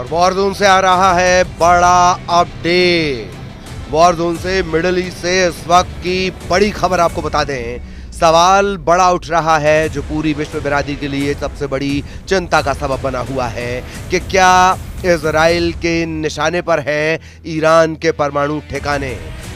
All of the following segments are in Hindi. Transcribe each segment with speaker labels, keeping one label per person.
Speaker 1: और वॉर जोन से आ रहा है बड़ा अपडेट। वॉर जोन से, मिडिल ईस्ट से इस वक्त की बड़ी खबर आपको बता दें। सवाल बड़ा उठ रहा है जो पूरी विश्व बिरादरी के लिए सबसे बड़ी चिंता का सबब बना हुआ है कि क्या इजराइल के निशाने पर है ईरान के परमाणु ठिकाने।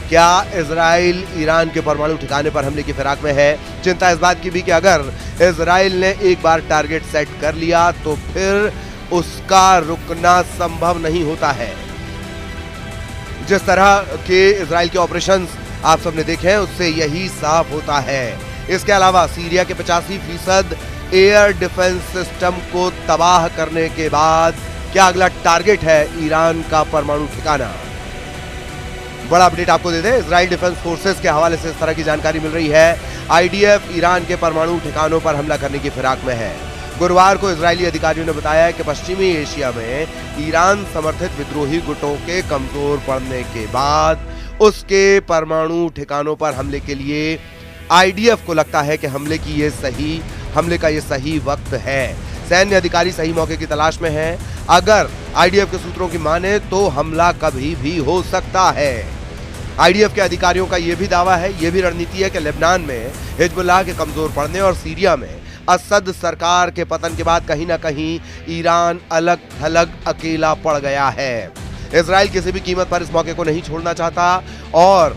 Speaker 1: क्या इजराइल ईरान के परमाणु ठिकाने पर हमले की फिराक में है। चिंता इस बात की भी कि अगर इजराइल ने एक बार टारगेट सेट कर लिया तो फिर उसका रुकना संभव नहीं होता है। जिस तरह के इजराइल के ऑपरेशंस आप सबने देखे हैं उससे यही साफ होता है। इसके अलावा सीरिया के 85% एयर डिफेंस सिस्टम को तबाह करने के बाद क्या अगला टारगेट है ईरान का परमाणु ठिकाना। बड़ा अपडेट आपको दे दें, इजराइल डिफेंस फोर्सेस के हवाले से इस तरह की जानकारी मिल रही है। आईडीएफ ईरान के परमाणु ठिकानों पर हमला करने की फिराक में है। गुरुवार को इजरायली अधिकारियों ने बताया कि पश्चिमी एशिया में ईरान समर्थित विद्रोही गुटों के कमजोर पड़ने के बाद उसके परमाणु ठिकानों पर हमले के लिए आईडीएफ को लगता है कि हमले का ये सही वक्त है। सैन्य अधिकारी सही मौके की तलाश में हैं। अगर आईडीएफ के सूत्रों की माने तो हमला कभी भी हो सकता है। आईडीएफ के अधिकारियों का यह भी दावा है, यह भी रणनीति है कि लेबनान में हिजबुल्लाह के कमजोर पड़ने और सीरिया में असद सरकार के पतन के बाद कहीं ना कहीं ईरान अलग थलग अकेला पड़ गया है। इजराइल किसी भी कीमत पर इस मौके को नहीं छोड़ना चाहता और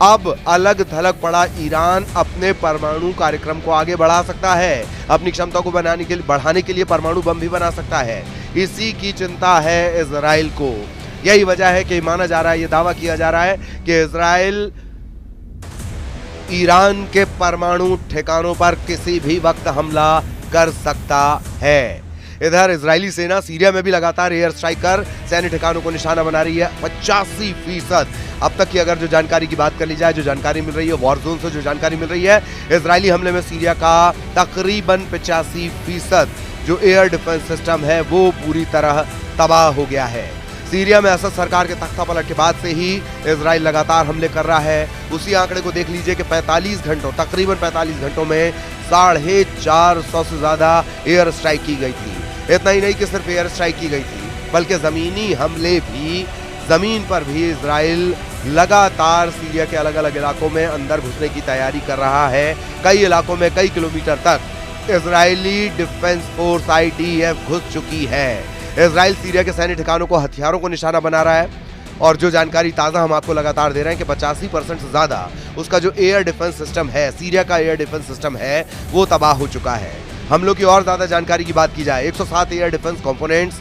Speaker 1: अब अलग थलग पड़ा ईरान अपने परमाणु कार्यक्रम को आगे बढ़ा सकता है। अपनी क्षमता को बढ़ाने के लिए परमाणु बम भी बना सकता है। इसी की चिंता है इजराइल को। यही वजह है कि माना जा रहा है, यह दावा किया जा रहा है कि इजराइल ईरान के परमाणु ठिकानों पर किसी भी वक्त हमला कर सकता है। इधर इजरायली सेना सीरिया में भी लगातार एयर स्ट्राइक कर सैन्य ठिकानों को निशाना बना रही है। 85% अब तक की अगर जो जानकारी की बात कर ली जाए, जो जानकारी मिल रही है वॉर जोन से जो जानकारी मिल रही है, इजरायली हमले में सीरिया का तकरीबन 85% जो एयर डिफेंस सिस्टम है वो पूरी तरह तबाह हो गया है। सीरिया में असद सरकार के तख्ता पलट के बाद से ही इजराइल लगातार हमले कर रहा है। उसी आंकड़े को देख लीजिए कि तकरीबन 45 घंटों में 450 से ज्यादा एयर स्ट्राइक की गई थी। इतना ही नहीं कि सिर्फ एयर स्ट्राइक की गई थी बल्कि जमीनी हमले भी, जमीन पर भी इजराइल लगातार सीरिया के अलग अलग इलाकों में अंदर घुसने की तैयारी कर रहा है। कई इलाकों में कई किलोमीटर तक इजरायली डिफेंस फोर्स आईडीएफ घुस चुकी है। इजराइल सीरिया के सैन्य ठिकानों को, हथियारों को निशाना बना रहा है और जो जानकारी ताज़ा हम आपको लगातार दे रहे हैं कि 85% से ज़्यादा उसका जो एयर डिफेंस सिस्टम है, सीरिया का एयर डिफेंस सिस्टम है, वो तबाह हो चुका है। हमलों की और ज़्यादा जानकारी की बात की जाए, 107 एयर डिफेंस कंपोनेंट्स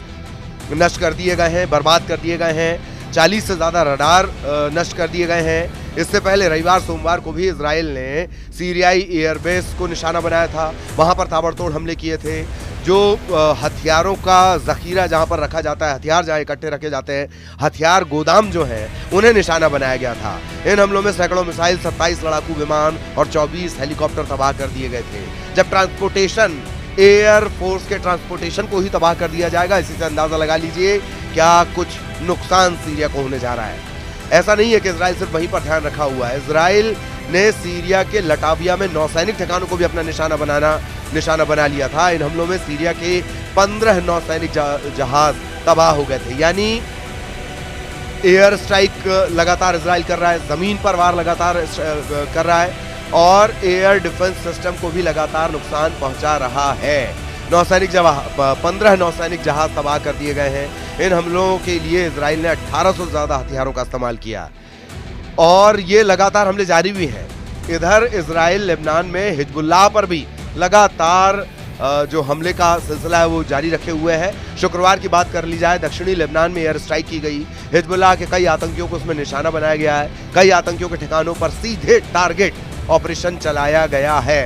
Speaker 1: नष्ट कर दिए गए हैं, बर्बाद कर दिए गए हैं। 40 से ज़्यादा रडार नष्ट कर दिए गए हैं। इससे पहले रविवार सोमवार को भी इजराइल ने सीरियाई एयरबेस को निशाना बनाया था, वहाँ पर ताबड़तोड़ हमले किए थे। जो हथियारों का जखीरा जहां पर रखा जाता है, हथियार जहां इकट्ठे रखे जाते हैं, हथियार गोदाम जो हैं उन्हें निशाना बनाया गया था। इन हमलों में सैकड़ों मिसाइल, 27 लड़ाकू विमान और 24 हेलीकॉप्टर तबाह कर दिए गए थे। जब ट्रांसपोर्टेशन, एयर फोर्स के ट्रांसपोर्टेशन को ही तबाह कर दिया जाएगा, इसी से अंदाजा लगा लीजिए क्या कुछ नुकसान सीरिया को होने जा रहा है। ऐसा नहीं है कि इजराइल सिर्फ वहीं पर ध्यान रखा हुआ है। इजराइल ने सीरिया के लटाविया में नौसैनिक ठिकानों को भी अपना निशाना बना लिया था। इन हमलों में सीरिया के 15 नौसैनिक जहाज तबाह हो गए थे। यानी एयर स्ट्राइक लगातार इजराइल कर रहा है, जमीन पर वार लगातार कर रहा है और एयर डिफेंस सिस्टम को भी लगातार नुकसान पहुंचा रहा है। 15 नौसैनिक जहाज तबाह कर दिए गए हैं। इन हमलों के लिए इजराइल ने 1800 से ज्यादा हथियारों का इस्तेमाल किया और ये लगातार हमले जारी भी हैं। इधर इजराइल लेबनान में हिजबुल्लाह पर भी लगातार जो हमले का सिलसिला है वो जारी रखे हुए है। शुक्रवार की बात कर ली जाए, दक्षिणी लेबनान में एयर स्ट्राइक की गई। हिजबुल्लाह के कई आतंकियों को उसमें निशाना बनाया गया है। कई आतंकियों के ठिकानों पर सीधे टारगेट ऑपरेशन चलाया गया है।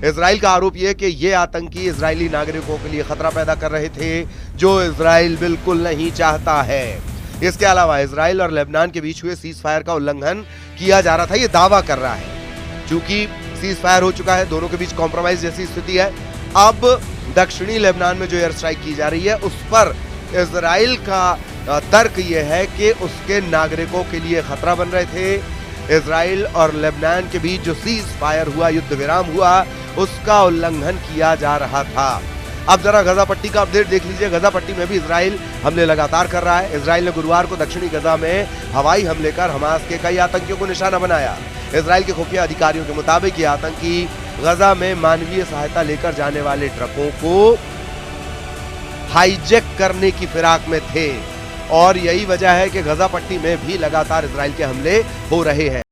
Speaker 1: इजराइल का आरोप यह कि ये आतंकी इजरायली नागरिकों के लिए खतरा पैदा कर रहे थे, जो इजराइल बिल्कुल नहीं चाहता है। इसके अलावा इजराइल और लेबनान के बीच हुए सीज फायर का उल्लंघन किया जा रहा था, ये दावा कर रहा है। चूंकि सीज फायर हो चुका है, दोनों के बीच कॉम्प्रोमाइज जैसी स्थिति है, अब दक्षिणी लेबनान में जो एयर स्ट्राइक की जा रही है उस पर इजराइल का तर्क यह है कि उसके नागरिकों के लिए खतरा बन रहे थे। इजराइल और लेबनान के बीच जो सीज फायर हुआ, युद्ध विराम हुआ, उसका उल्लंघन किया जा रहा था। अब जरा गजा पट्टी का अपडेट देख लीजिए। गजा पट्टी में भी इजराइल हमले लगातार कर रहा है। इजराइल ने गुरुवार को दक्षिणी गजा में हवाई हमले कर हमास के कई आतंकियों को निशाना बनाया। इजराइल के खुफिया अधिकारियों के मुताबिक ये आतंकी गजा में मानवीय सहायता लेकर जाने वाले ट्रकों को हाईजैक करने की फिराक में थे और यही वजह है कि गजा पट्टी में भी लगातार इजराइल के हमले हो रहे हैं।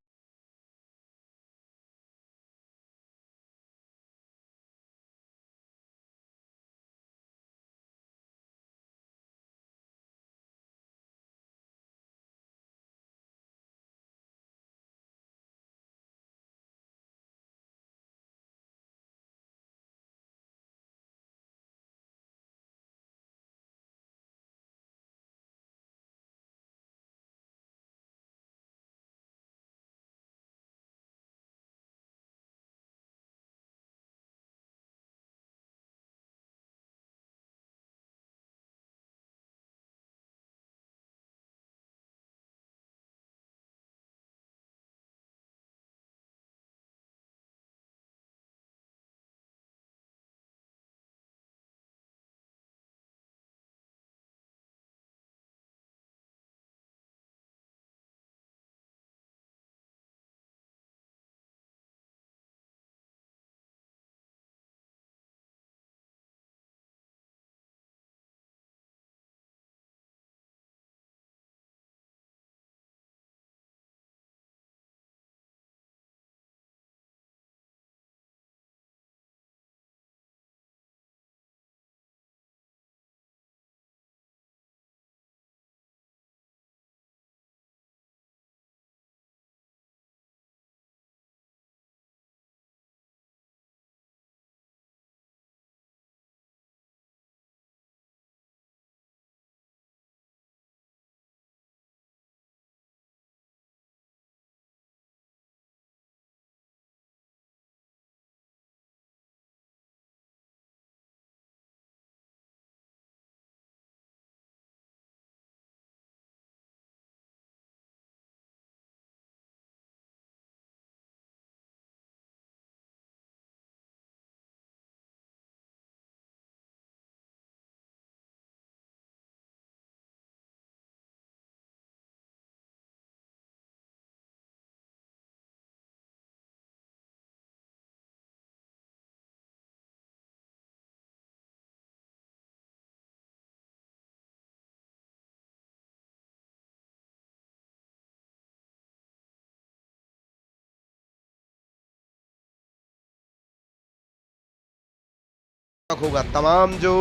Speaker 1: होगा। तमाम जो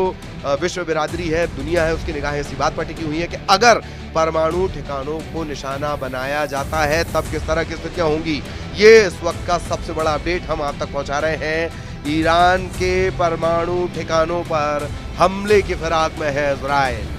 Speaker 1: विश्व बिरादरी है, दुनिया है, उसकी निगाहें इसी बात पर टिकी हुई है कि अगर परमाणु ठिकानों को निशाना बनाया जाता है तब किस तरह की स्थितियां होंगी। ये इस वक्त का सबसे बड़ा अपडेट हम आप तक पहुंचा रहे हैं। ईरान के परमाणु ठिकानों पर हमले की फिराक में है इजराइल।